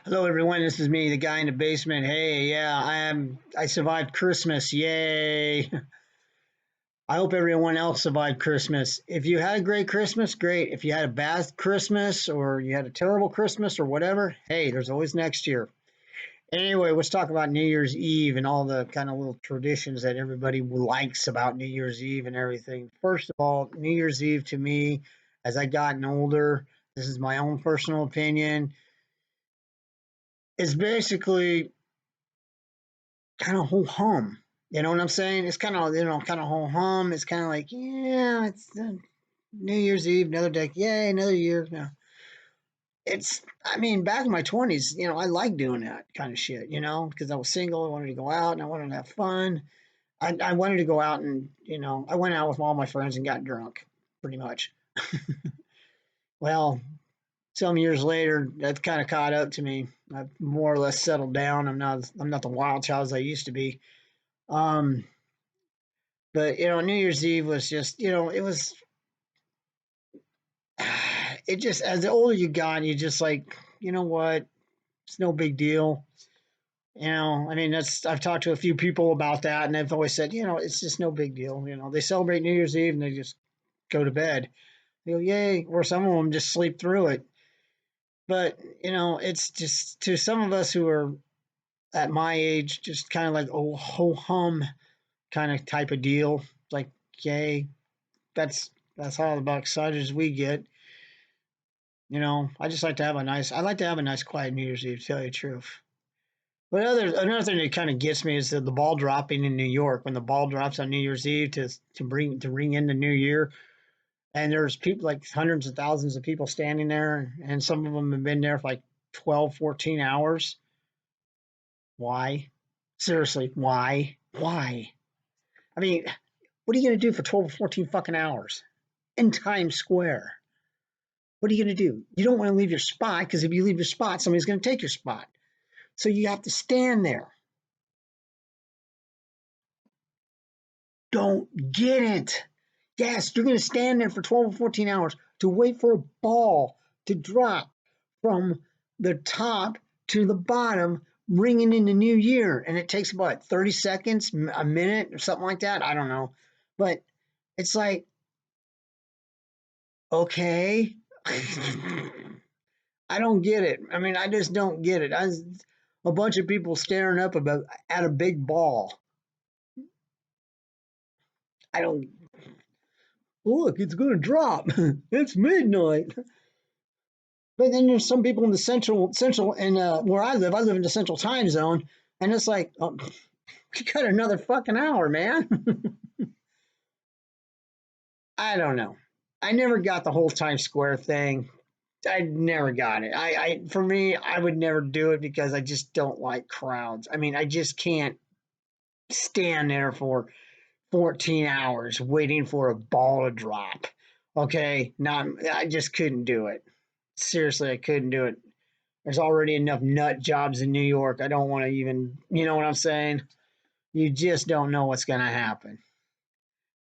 Hello, everyone. This is me, the guy in the basement. Hey, yeah, I survived Christmas. Yay! I hope everyone else survived Christmas. If you had a great Christmas, great. If you had a bad Christmas or you had a terrible Christmas or whatever, hey, there's always next year. Anyway, let's talk about New Year's Eve and all the kind of little traditions that everybody likes about New Year's Eve and everything. First of all, New Year's Eve to me, as I gotten older, this is my own personal opinion, is basically kind of ho hum. You know what I'm saying? It's kind of kind of ho hum. It's kind of like yeah, it's New Year's Eve, another day, yay, another year. Yeah. It's I mean, back in my 20s, I liked doing that kind of shit. Because I was single, I wanted to go out and I wanted to have fun. I wanted to go out and I went out with all my friends and got drunk, pretty much. Well, some years later, that's kind of caught up to me. I've more or less settled down. I'm not the wild child as I used to be. Um, But New Year's Eve was just, it was, it just as the older you got, you just like, you know what, it's no big deal. I mean, that's I've talked to a few people about that, and they've always said, it's just no big deal. They celebrate New Year's Eve and they just go to bed. They go, yay, or some of them just sleep through it. But it's just to some of us who are at my age, just kind of like oh ho hum kind of type of deal. Like, yay, that's that's all about excited as we get. I just like to have a nice. I like to have a nice, quiet New Year's Eve. To tell you the truth. But another thing that kind of gets me is the ball dropping in New York when the ball drops on New Year's Eve to ring in the new year, and there's people like hundreds of thousands of people standing there, and some of them have been there for like 12, 14 hours. Why? Seriously, why? Why? I mean, what are you gonna do for 12 or 14 fucking hours in Times Square? What are you going to do? You don't want to leave your spot because if you leave your spot, somebody's going to take your spot. So you have to stand there. Don't get it. Yes, you're going to stand there for 12 or 14 hours to wait for a ball to drop from the top to the bottom, ringing in the new year. And it takes about 30 seconds, a minute, or something like that. I don't know. But it's like, okay. I don't get it. I mean, I just don't get it. A bunch of people staring up about at a big ball. I don't look. It's going to drop. It's midnight. But then there's some people in the central, and where I live. I live in the central time zone, and it's like, oh, you got another fucking hour, man. I don't know. I never got the whole Times Square thing. I never got it. For me, I would never do it because I just don't like crowds. I mean, I just can't stand there for 14 hours waiting for a ball to drop. Okay, not I just couldn't do it. Seriously, I couldn't do it. There's already enough nut jobs in New York. I don't want to even, you know what I'm saying? You just don't know what's going to happen.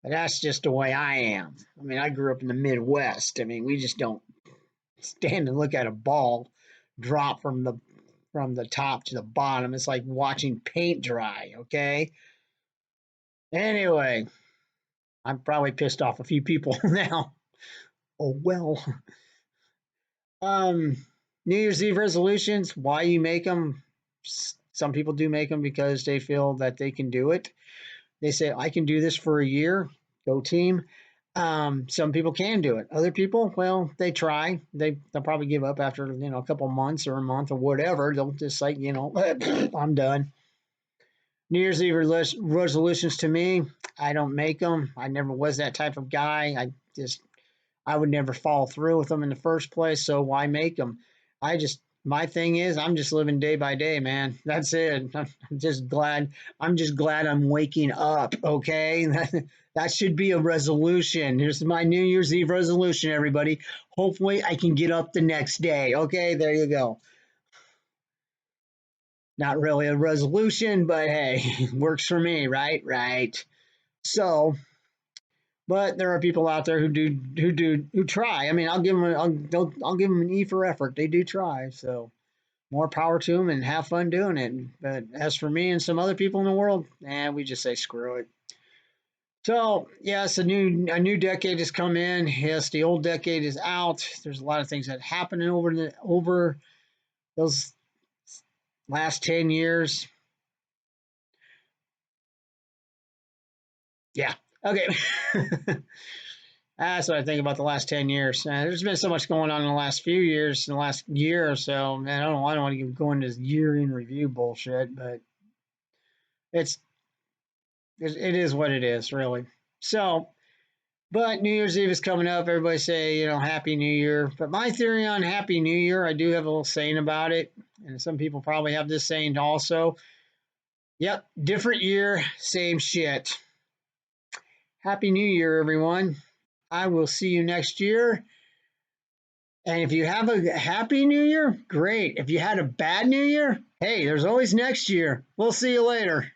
But that's just the way I am. I mean, I grew up in the Midwest. I mean, we just don't stand and look at a ball drop from the top to the bottom. It's like watching paint dry, okay? Anyway, I'm probably pissed off a few people now. Oh well. Um, New Year's Eve resolutions. Why you make them? Some people do make them because they feel that they can do it. They say, "I can do this for a year." Go team. Some people can do it. Other people, well, they try. They'll probably give up after a couple months or a month or whatever. They'll just say, I'm done. New Year's Eve resolutions to me, I don't make them. I never was that type of guy. I would never follow through with them in the first place. So why make them? My thing is, I'm just living day by day, man. That's it. I'm just glad I'm waking up. Okay. That should be a resolution. Here's my New Year's Eve resolution, everybody. Hopefully I can get up the next day. Okay. There you go. Not really a resolution, but hey, works for me, right? Right. So, but there are people out there who try. I mean, I'll give them an E for effort. They do try. So more power to them and have fun doing it. But as for me and some other people in the world, we just say screw it. So yes, a new decade has come in. Yes, the old decade is out. There's a lot of things that happened over those last 10 years. Yeah. Okay. That's what I think about the last 10 years. There's been so much going on in the last few years, in the last year or so. Man, I don't know. I don't want to go into this year in review bullshit, but it's it is what it is, really. So, but New Year's Eve is coming up. Everybody say, Happy New Year. But my theory on Happy New Year, I do have a little saying about it. And some people probably have this saying also. Yep, different year, same shit. Happy New Year, everyone. I will see you next year. And if you have a happy new year, great. If you had a bad new year, hey, there's always next year. We'll see you later.